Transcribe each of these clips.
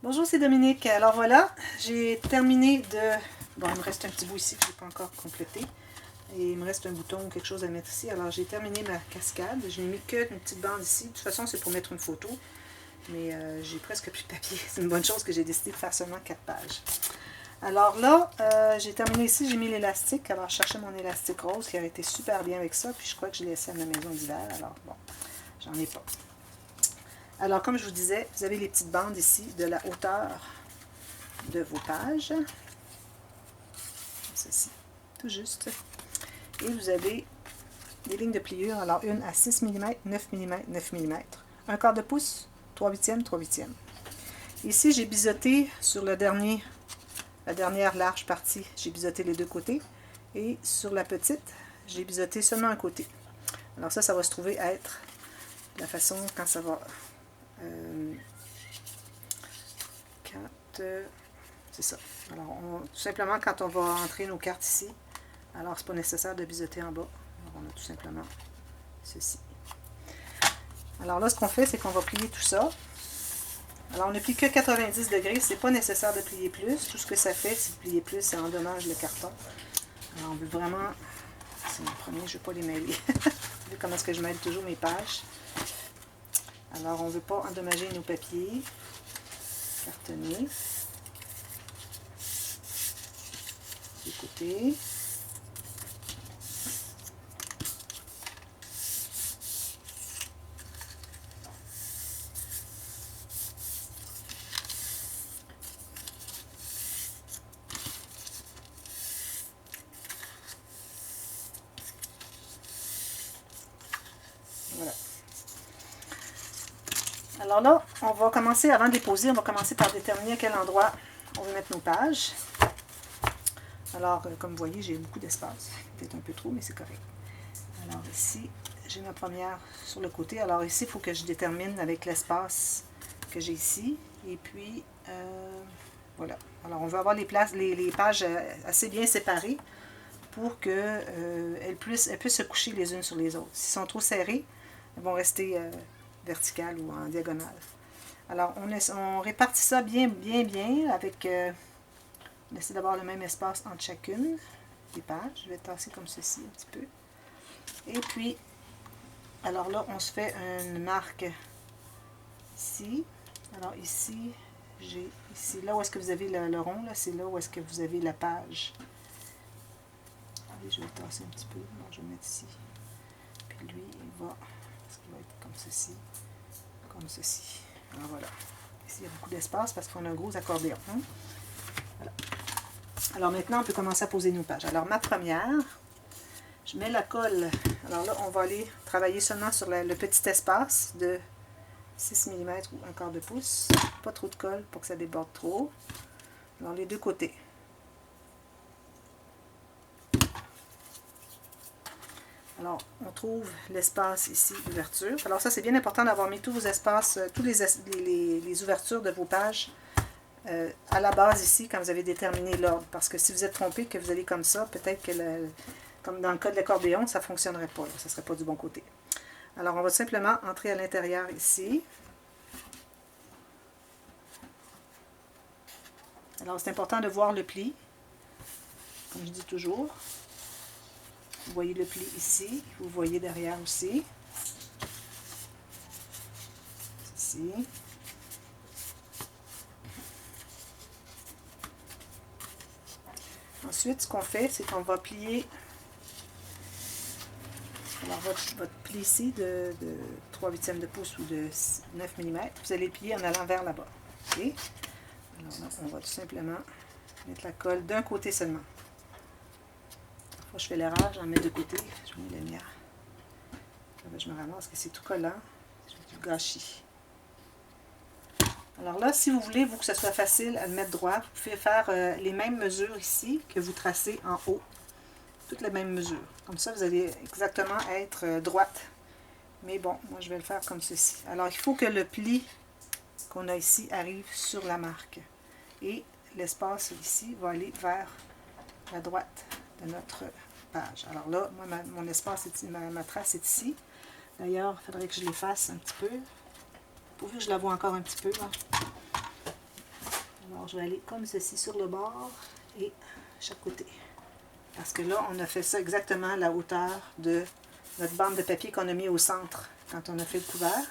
Bonjour, c'est Dominique. Alors voilà, j'ai terminé de... Bon, il me reste un petit bout ici que je n'ai pas encore complété. Et il me reste un bouton ou quelque chose à mettre ici. Alors j'ai terminé ma cascade. Je n'ai mis que une petite bande ici. De toute façon, c'est pour mettre une photo. Mais j'ai presque plus de papier. C'est une bonne chose que j'ai décidé de faire seulement 4 pages. Alors là, j'ai terminé ici. J'ai mis l'élastique. Alors je cherchais mon élastique rose qui aurait été super bien avec ça. Puis je crois que je l'ai laissé à ma maison d'hiver. Alors bon, j'en ai pas. Alors, comme je vous disais, vous avez les petites bandes ici de la hauteur de vos pages. Comme ceci, tout juste. Et vous avez des lignes de pliure. Alors, une à 6 mm, 9 mm, 9 mm. Un quart de pouce, 3/8, 3/8. Ici, j'ai biseauté sur la dernière large partie. J'ai biseauté les deux côtés. Et sur la petite, j'ai biseauté seulement un côté. Alors ça va se trouver être la façon quand ça va... c'est ça. Alors, tout simplement, quand on va entrer nos cartes ici, alors c'est pas nécessaire de biseauter en bas. Alors, on a tout simplement ceci. Alors là, ce qu'on fait, c'est qu'on va plier tout ça. Alors, on ne plie que 90 degrés. C'est pas nécessaire de plier plus. Tout ce que ça fait, c'est de plier plus, ça endommage le carton. Alors, on veut vraiment... C'est mon premier, je ne vais pas les mêler. Vous voyez comment est-ce que je mêle toujours mes pages. Alors, on ne veut pas endommager nos papiers cartonnés. Du côté. Voilà. Alors là, on va commencer, avant de les poser, on va commencer par déterminer à quel endroit on veut mettre nos pages. Alors, comme vous voyez, j'ai beaucoup d'espace. Peut-être un peu trop, mais c'est correct. Alors ici, j'ai ma première sur le côté. Alors ici, il faut que je détermine avec l'espace que j'ai ici. Et puis, voilà. Alors, on va avoir les pages assez bien séparées pour qu'elles puissent se coucher les unes sur les autres. S'ils sont trop serrés, elles vont rester verticales ou en diagonale. Alors, on répartit ça bien avec... on essaie d'avoir le même espace entre chacune des pages. Je vais tasser comme ceci un petit peu. Et puis, alors là, on se fait une marque ici. Alors ici, j'ai ici, là où est-ce que vous avez le rond, là, c'est là où est-ce que vous avez la page. Allez, je vais tasser un petit peu. Bon, je vais le mettre ici. Puis lui, il va, est-ce qu'il va être comme ceci, comme ceci. Alors voilà. Ici, il y a beaucoup d'espace parce qu'on a un gros accordéon. Hein? Voilà. Alors maintenant, on peut commencer à poser nos pages. Alors ma première, je mets la colle. Alors là, on va aller travailler seulement sur le petit espace de 6 mm ou un quart de pouce. Pas trop de colle pour que ça déborde trop. Alors les deux côtés. Alors, on trouve l'espace ici d'ouverture. Alors ça, c'est bien important d'avoir mis tous vos espaces, tous les ouvertures de vos pages à la base ici, quand vous avez déterminé l'ordre. Parce que si vous êtes trompé, que vous allez comme ça, peut-être que, comme dans le cas de l'accordéon, ça ne fonctionnerait pas. Là, ça ne serait pas du bon côté. Alors, on va simplement entrer à l'intérieur ici. Alors, c'est important de voir le pli, comme je dis toujours. Vous voyez le pli ici, vous voyez derrière aussi. Ici. Ensuite, ce qu'on fait, c'est qu'on va plier. Alors, votre pli ici de 3/8 de pouce ou de 9 mm, vous allez plier en allant vers là-bas. Okay? Alors là, on va tout simplement mettre la colle d'un côté seulement. Parfois, je fais l'erreur, j'en mets de côté. Je mets la mienne. Je me ramasse que c'est tout collant. Je vais du gâchis. Alors là, si vous voulez, que ce soit facile à le mettre droit, vous pouvez faire les mêmes mesures ici que vous tracez en haut. Toutes les mêmes mesures. Comme ça, vous allez exactement être droite. Mais bon, moi, je vais le faire comme ceci. Alors, il faut que le pli qu'on a ici arrive sur la marque. Et l'espace ici va aller vers la droite de notre page. Alors là, moi, mon espace, ma trace est ici. D'ailleurs, il faudrait que je l'efface un petit peu. Pourvu que je la vois encore un petit peu. Là. je vais aller comme ceci sur le bord et chaque côté. Parce que là, on a fait ça exactement à la hauteur de notre bande de papier qu'on a mis au centre quand on a fait le couvert.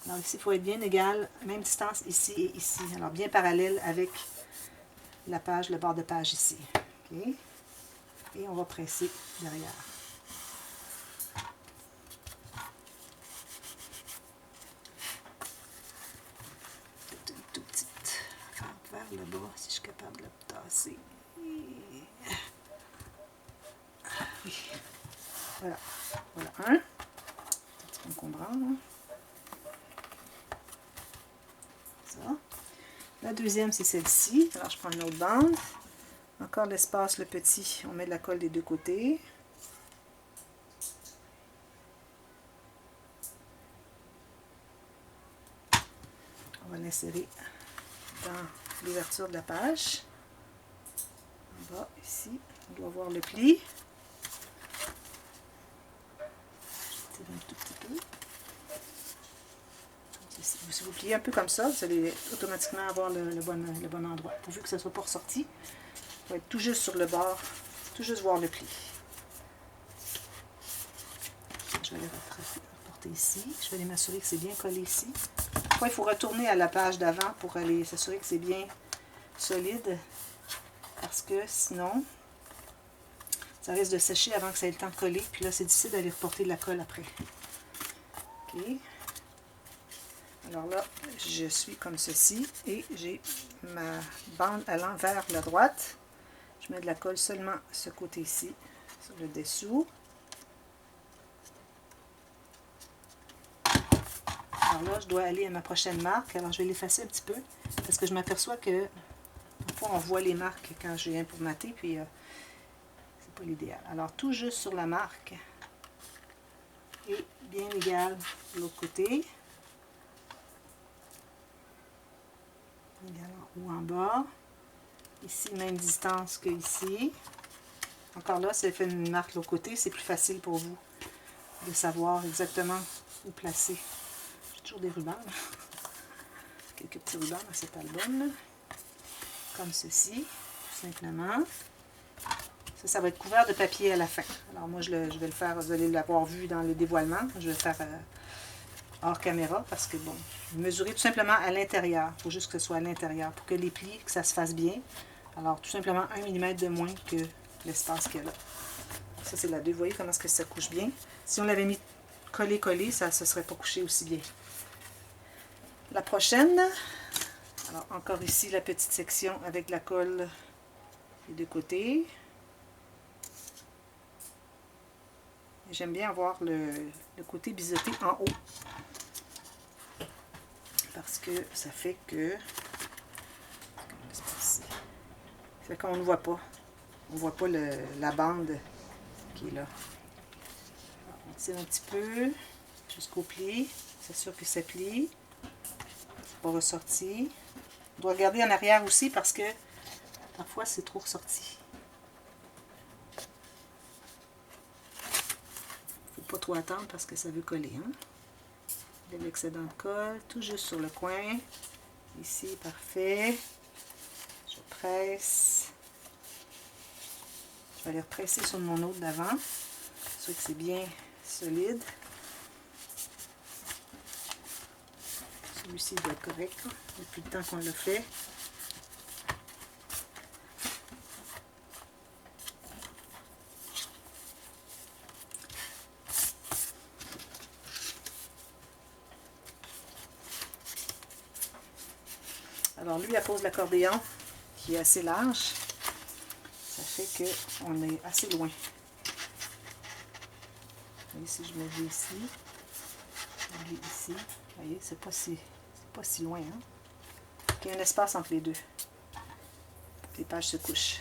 Alors ici, il faut être bien égal, même distance ici et ici. Alors bien parallèle avec la page, le bord de page ici. Okay. Et on va presser derrière. Peut-être une toute petite vers le bas, si je suis capable de le tasser. Oui. Voilà. Voilà un. Un petit peu encombrant, là. Ça. La deuxième, c'est celle-ci. Alors, je prends une autre bande. Encore l'espace, le petit. On met de la colle des deux côtés. On va l'insérer dans l'ouverture de la page. En bas, ici, on doit voir le pli. Je tire un tout petit peu. Si vous pliez un peu comme ça, vous allez automatiquement avoir le bon endroit. Pourvu que ça ne soit pas ressorti, il faut être tout juste sur le bord, tout juste voir le pli. Je vais les reporter ici. Je vais aller m'assurer que c'est bien collé ici. Après, il faut retourner à la page d'avant pour aller s'assurer que c'est bien solide. Parce que sinon, ça risque de sécher avant que ça ait le temps de coller. Puis là, c'est difficile d'aller reporter de la colle après. OK. Alors là, je suis comme ceci et j'ai ma bande allant vers la droite. Je mets de la colle seulement ce côté-ci, sur le dessous. Alors là, je dois aller à ma prochaine marque. Alors, je vais l'effacer un petit peu parce que je m'aperçois que parfois on voit les marques quand je viens pour mater, puis c'est pas l'idéal. Alors, tout juste sur la marque et bien égal de l'autre côté. Égal en haut, en bas. Ici, même distance que ici. Encore là, si elle fait une marque de l'autre côté, c'est plus facile pour vous de savoir exactement où placer. J'ai toujours des rubans. Quelques petits rubans dans cet album. Là. Comme ceci, tout simplement. Ça va être couvert de papier à la fin. Alors moi, je vais le faire, vous allez l'avoir vu dans le dévoilement. Je vais le faire hors caméra parce que, bon, mesurer tout simplement à l'intérieur. Il faut juste que ce soit à l'intérieur pour que les plis, que ça se fasse bien. Alors, tout simplement 1 mm de moins que l'espace qu'il y a là. Ça, c'est la 2. Vous voyez comment est-ce que ça couche bien. Si on l'avait mis collé, ça ne se serait pas couché aussi bien. La prochaine, alors encore ici, la petite section avec la colle des deux côtés. J'aime bien avoir le côté biseauté en haut. Parce que ça fait que... Ça fait qu'on ne voit pas. On ne voit pas la bande qui est là. Alors, on tire un petit peu jusqu'au pli. C'est sûr que ça plie. C'est pas ressorti. On doit regarder en arrière aussi parce que parfois c'est trop ressorti. Faut pas trop attendre parce que ça veut coller. Hein? De l'excédent de colle, tout juste sur le coin. Ici, parfait. Je presse. Je vais aller represser sur mon autre d'avant. C'est sûr que c'est bien solide. Celui-ci doit être correct là, depuis le temps qu'on l'a fait. Alors lui, à cause de l'accordéon, qui est assez large, ça fait qu'on est assez loin. Vous voyez, si je me dis ici, ici, vous voyez, c'est pas si loin. Hein? Il y a un espace entre les deux. Les pages se couchent.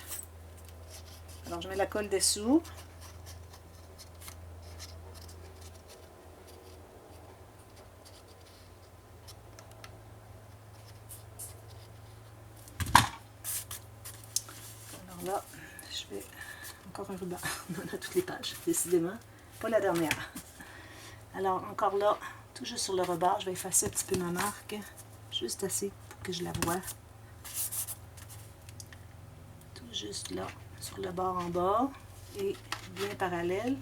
Alors je mets la colle dessous. Là, je vais encore un ruban. On en a toutes les pages, décidément. Pas la dernière. Alors, encore là, tout juste sur le rebord, je vais effacer un petit peu ma marque. Juste assez pour que je la voie. juste là, sur le bord en bas, et bien parallèle.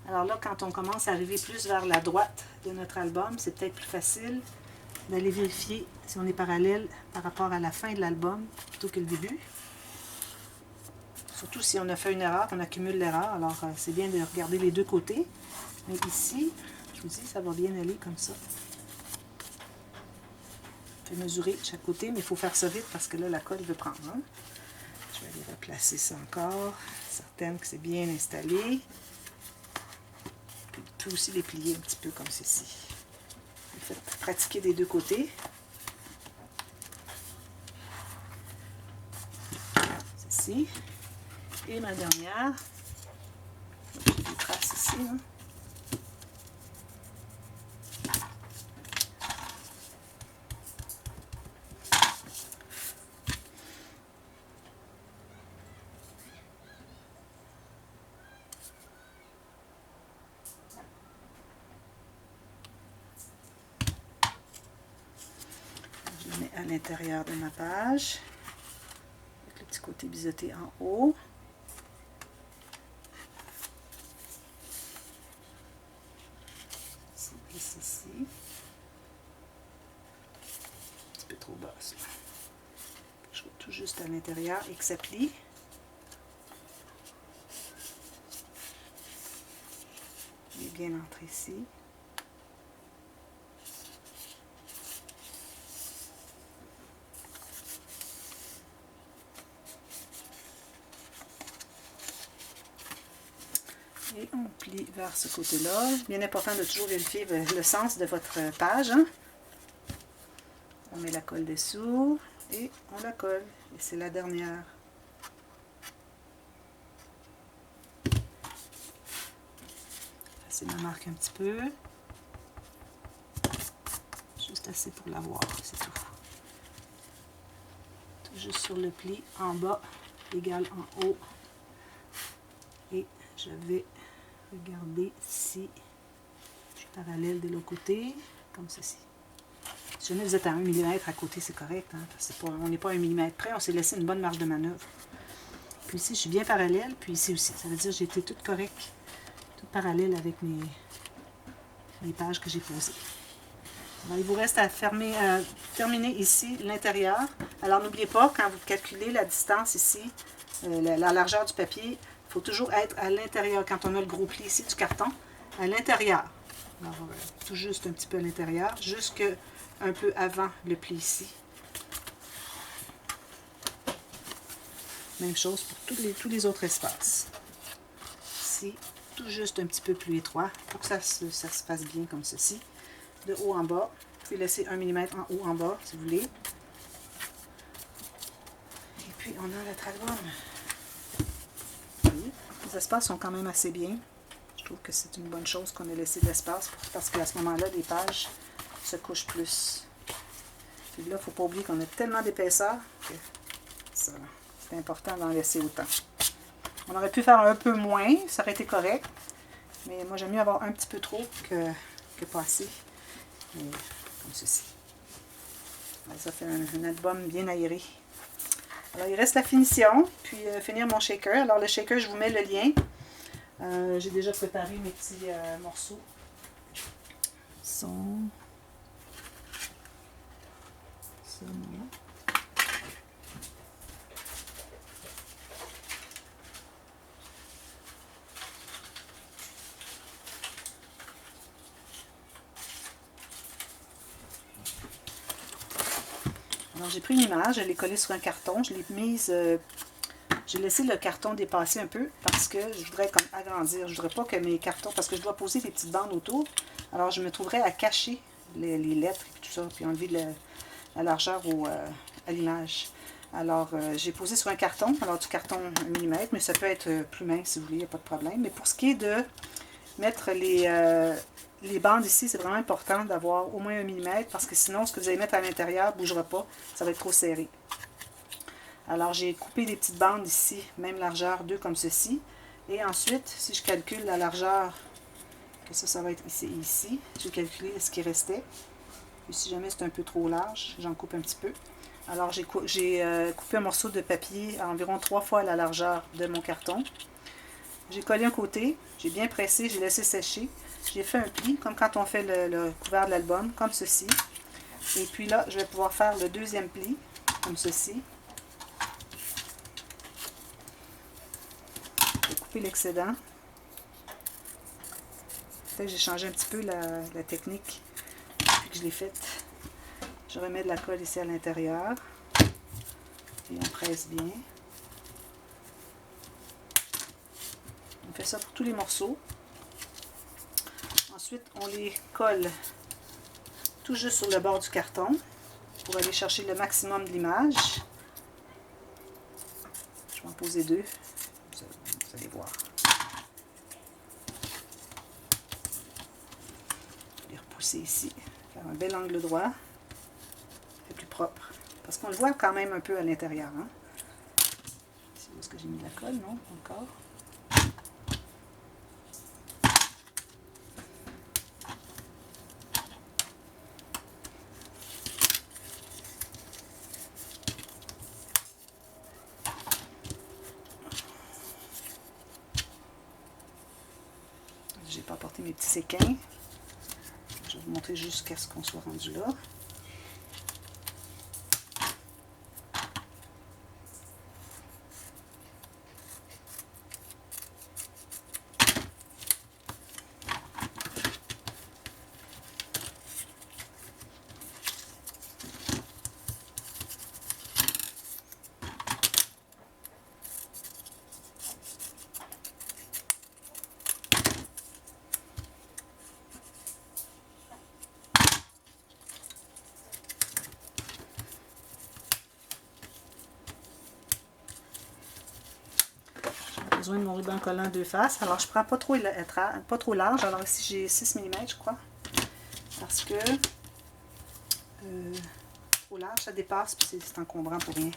Alors là, quand on commence à arriver plus vers la droite de notre album, c'est peut-être plus facile d'aller vérifier si on est parallèle par rapport à la fin de l'album plutôt que le début. Surtout si on a fait une erreur, qu'on accumule l'erreur. Alors, c'est bien de regarder les deux côtés. Mais ici, je vous dis, ça va bien aller comme ça. Je vais mesurer chaque côté, mais il faut faire ça vite parce que là, la colle veut prendre. Hein? Je vais aller replacer ça encore. Certaine que c'est bien installé. Puis tout aussi les plier un petit peu comme ceci. Faites pratiquer des deux côtés. Ceci. Et ma dernière. J'ai des traces ici. Hein. Je mets à l'intérieur de ma page. Avec le petit côté biseauté en haut. Ici. Un petit peu trop basse. Là. Je vais tout juste à l'intérieur et que ça plie. Il est bien entré ici. Et on plie vers ce côté-là. Bien important de toujours vérifier le sens de votre page. Hein? On met la colle dessous et on la colle. Et c'est la dernière. Effacer ma marque un petit peu. Juste assez pour la voir, c'est tout. Tout juste sur le pli en bas, égal en haut. Et je vais regarder si je suis parallèle de l'autre côté, comme ceci. Si jamais vous êtes à 1 mm à côté, c'est correct. Hein, parce que on n'est pas à 1 mm près, on s'est laissé une bonne marge de manœuvre. Puis ici, je suis bien parallèle, puis ici aussi. Ça veut dire que j'ai été toute correcte, toute parallèle avec les pages que j'ai posées. Alors, il vous reste à terminer ici l'intérieur. Alors, n'oubliez pas, quand vous calculez la distance ici, la largeur du papier, il faut toujours être à l'intérieur, quand on a le gros pli ici du carton, à l'intérieur. Alors, tout juste un petit peu à l'intérieur, jusque un peu avant le pli ici. Même chose pour tous les autres espaces. Ici, tout juste un petit peu plus étroit, pour que ça se fasse bien comme ceci. De haut en bas. Vous pouvez laisser 1 mm en haut en bas, si vous voulez. Et puis, on a notre album. Les espaces sont quand même assez bien. Je trouve que c'est une bonne chose qu'on ait laissé de l'espace parce qu'à ce moment-là, les pages se couchent plus. Puis là, il ne faut pas oublier qu'on a tellement d'épaisseur que c'est important d'en laisser autant. On aurait pu faire un peu moins, ça aurait été correct. Mais moi, j'aime mieux avoir un petit peu trop que pas assez. Et comme ceci. Ça fait un album bien aéré. Alors, il reste la finition, puis finir mon shaker. Alors, le shaker, je vous mets le lien. J'ai déjà préparé mes petits morceaux. Ça, non. Alors, j'ai pris une image, je l'ai collée sur un carton, je l'ai mise, j'ai laissé le carton dépasser un peu parce que je voudrais comme agrandir. Je ne voudrais pas que mes cartons, parce que je dois poser des petites bandes autour, alors je me trouverais à cacher les lettres et tout ça, puis enlever la largeur à l'image. Alors, j'ai posé sur un carton, alors du carton 1 mm, mais ça peut être plus mince si vous voulez, il n'y a pas de problème. Mais pour ce qui est de mettre les bandes ici, c'est vraiment important d'avoir au moins 1 mm parce que sinon, ce que vous allez mettre à l'intérieur ne bougera pas, ça va être trop serré. Alors, j'ai coupé des petites bandes ici, même largeur 2 comme ceci. Et ensuite, si je calcule la largeur, que ça va être ici et ici, j'ai calculé ce qui restait. Puis si jamais c'est un peu trop large, j'en coupe un petit peu. Alors j'ai coupé un morceau de papier à environ 3 fois la largeur de mon carton. J'ai collé un côté, j'ai bien pressé, j'ai laissé sécher. J'ai fait un pli, comme quand on fait le couvert de l'album, comme ceci. Et puis là, je vais pouvoir faire le deuxième pli, comme ceci. Je vais couper l'excédent. Peut-être que j'ai changé un petit peu la technique depuis que je l'ai faite. Je remets de la colle ici à l'intérieur. Et on presse bien. On fait ça pour tous les morceaux. Ensuite, on les colle tout juste sur le bord du carton pour aller chercher le maximum de l'image. Je vais en poser 2, vous allez voir. Je vais les repousser ici, faire un bel angle droit, c'est plus propre. Parce qu'on le voit quand même un peu à l'intérieur. Hein? Ici, où est-ce que j'ai mis de la colle? Non, encore. J'ai pas apporté mes petits séquins. Je vais vous montrer jusqu'à ce qu'on soit rendu là. Besoin de mon ruban collant 2 faces. Alors je prends pas trop large. Alors ici j'ai 6 mm je crois. Parce que trop large ça dépasse puis c'est encombrant pour rien.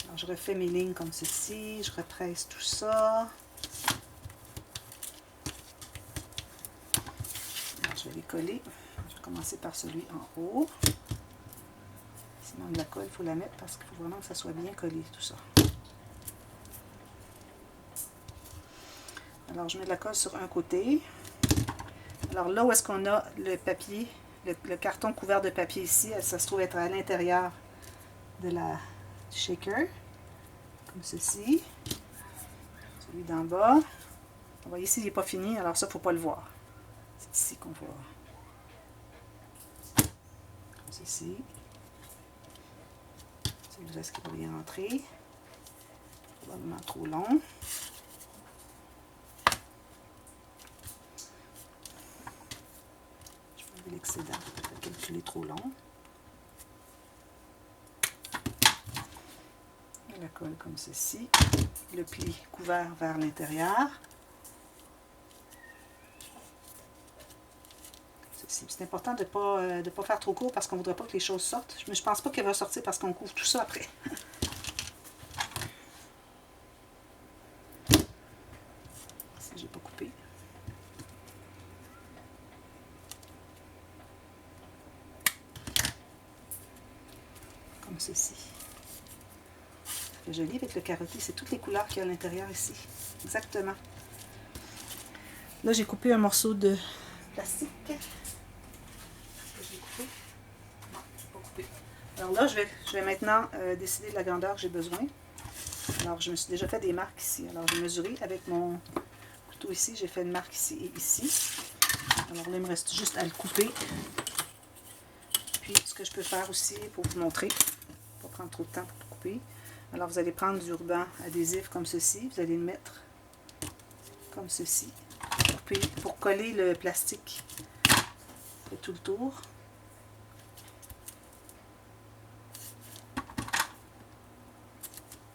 Alors je refais mes lignes comme ceci. Je represse tout ça. Alors je vais les coller. Je vais commencer par celui en haut. Sinon de la colle il faut la mettre parce qu'il faut vraiment que ça soit bien collé tout ça. Alors, je mets de la colle sur un côté. Alors là où est-ce qu'on a le papier, le carton couvert de papier ici, ça se trouve être à l'intérieur de du shaker, comme ceci. Celui d'en bas. Vous voyez ici, il n'est pas fini, alors ça, il ne faut pas le voir. C'est ici qu'on voit. Comme ceci. C'est le reste qui va bien rentrer. Probablement trop long. L'excédent, peut-être calculer trop long. La colle comme ceci. Le pli couvert vers l'intérieur. C'est important de ne pas faire trop court parce qu'on ne voudrait pas que les choses sortent. Mais je ne pense pas qu'elle va sortir parce qu'on couvre tout ça après. Si j'ai pas coupé. Comme ceci. C'est joli avec le carotté, c'est toutes les couleurs qu'il y a à l'intérieur ici. Exactement. Là, j'ai coupé un morceau de plastique. Est-ce que je l'ai coupé? Non, je n'ai pas coupé. Alors là, je vais maintenant décider de la grandeur que j'ai besoin. Alors, je me suis déjà fait des marques ici. Alors, j'ai mesuré avec mon couteau ici. J'ai fait une marque ici et ici. Alors là, il me reste juste à le couper. Puis, ce que je peux faire aussi pour vous montrer, pas prendre trop de temps pour couper. Alors, vous allez prendre du ruban adhésif comme ceci. Vous allez le mettre comme ceci. Couper pour coller le plastique. Faites tout le tour.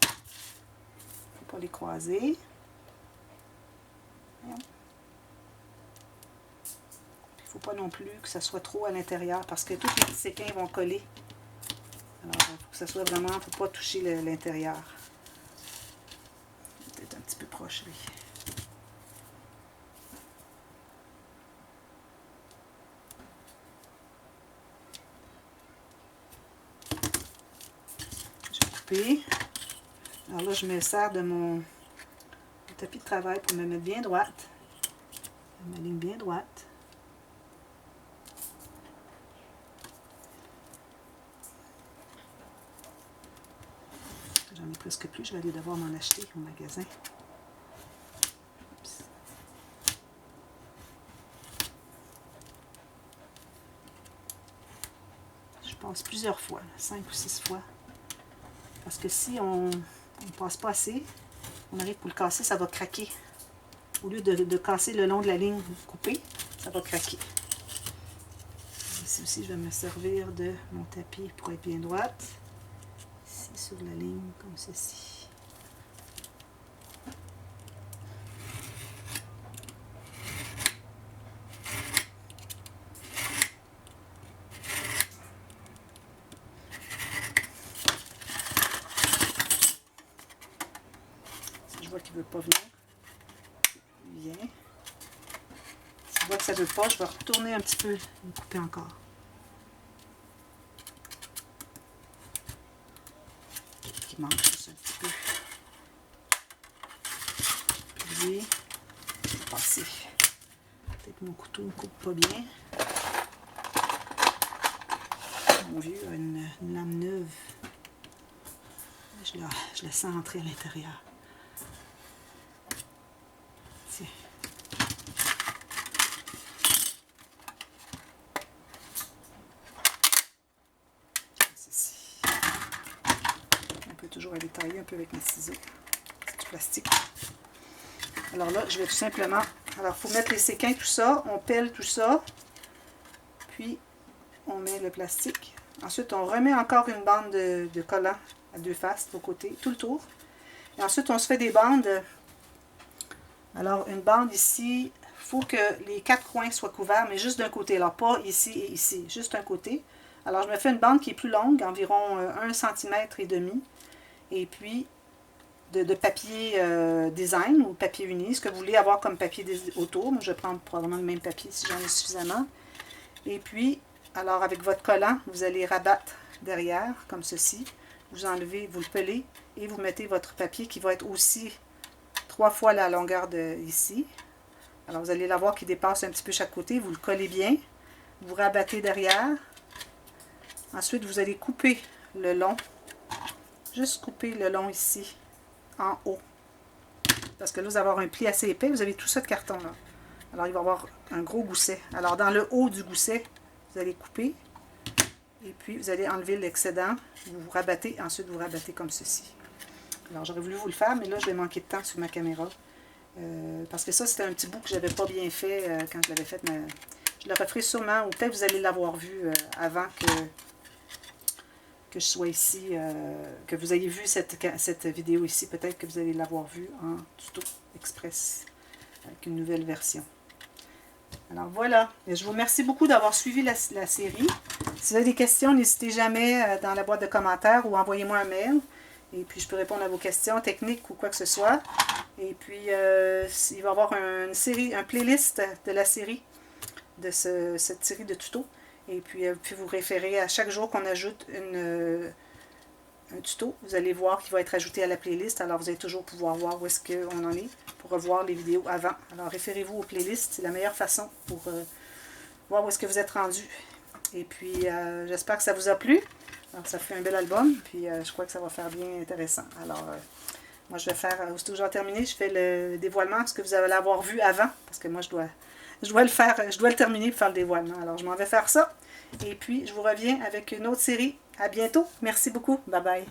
Faut pas les croiser. Il ne faut pas non plus que ça soit trop à l'intérieur parce que tous les petits séquins vont coller. Alors, il faut que ça soit vraiment, il ne faut pas toucher l'intérieur. Peut-être un petit peu proche, lui. coupé. Alors là, je me sers de mon tapis de travail pour me mettre bien droite. Ma ligne bien droite. J'en ai presque plus, je vais aller devoir m'en acheter au magasin. Oups. Je passe plusieurs fois, 5 ou 6 fois. Parce que si on ne passe pas assez, on arrive pour le casser, ça va craquer. Au lieu de casser le long de la ligne coupée, ça va craquer. Ici aussi, je vais me servir de mon tapis pour être bien droite. Ici, sur la ligne, comme ceci. Si je vois qu'il ne veut pas venir, il vient. Si je vois que ça ne veut pas, je vais retourner un petit peu et couper encore. Il manque juste un petit peu. Puis, je vais passer. Peut-être mon couteau ne coupe pas bien. Mon vieux a une lame neuve. Je la sens entrer à l'intérieur. Tiens. Ceci. On peut toujours aller tailler un peu avec mes ciseaux. C'est du plastique. Alors là, je vais tout simplement... Alors, il faut mettre les séquins, tout ça. On pèle tout ça. Puis, on met le plastique. Ensuite, on remet encore une bande de collant à deux faces, au côté, tout le tour. Et ensuite, on se fait des bandes. Alors, une bande ici, il faut que les 4 coins soient couverts, mais juste d'un côté. Alors, pas ici et ici, juste un côté. Alors, je me fais une bande qui est plus longue, environ 1 cm et demi. Et puis, de papier design ou papier uni, ce que vous voulez avoir comme papier autour. Moi, je vais prendre probablement le même papier si j'en ai suffisamment. Et puis, alors avec votre collant, vous allez rabattre derrière, comme ceci. Vous enlevez, vous le pelez et vous mettez votre papier qui va être aussi 3 fois la longueur de ici. Alors, vous allez l'avoir qui dépasse un petit peu chaque côté. Vous le collez bien. Vous rabattez derrière. Ensuite, vous allez couper le long. Juste couper le long ici, en haut. Parce que là, vous allez avoir un pli assez épais. Vous avez tout ça de carton là. Alors, il va y avoir un gros gousset. Alors, dans le haut du gousset, vous allez couper. Et puis, vous allez enlever l'excédent. Vous rabattez. Ensuite, vous rabattez comme ceci. Alors, j'aurais voulu vous le faire, mais là, je vais manquer de temps sur ma caméra. Parce que ça, c'était un petit bout que je n'avais pas bien fait quand je l'avais fait. Mais je le referai sûrement. Ou peut-être vous allez l'avoir vu avant que je sois ici. Que vous ayez vu cette vidéo ici. Peut-être que vous allez l'avoir vu en tuto express. Avec une nouvelle version. Alors voilà, et je vous remercie beaucoup d'avoir suivi la série. Si vous avez des questions, n'hésitez jamais dans la boîte de commentaires ou envoyez-moi un mail. Et puis je peux répondre à vos questions techniques ou quoi que ce soit. Et puis il va y avoir un playlist de la série, de cette série de tutos. Et puis vous référez à chaque jour qu'on ajoute un tuto. Vous allez voir qu'il va être ajouté à la playlist. Alors vous allez toujours pouvoir voir où est-ce qu'on en est pour revoir les vidéos avant. Alors référez-vous aux playlists. C'est la meilleure façon pour voir où est-ce que vous êtes rendu. Et puis j'espère que ça vous a plu. Alors ça fait un bel album. Puis je crois que ça va faire bien intéressant. Alors moi je vais faire, aussitôt que j'en terminé, je fais le dévoilement. Ce que vous allez avoir vu avant. Parce que moi je dois le faire, je dois le terminer pour faire le dévoilement. Alors je m'en vais faire ça. Et puis je vous reviens avec une autre série. À bientôt. Merci beaucoup. Bye bye.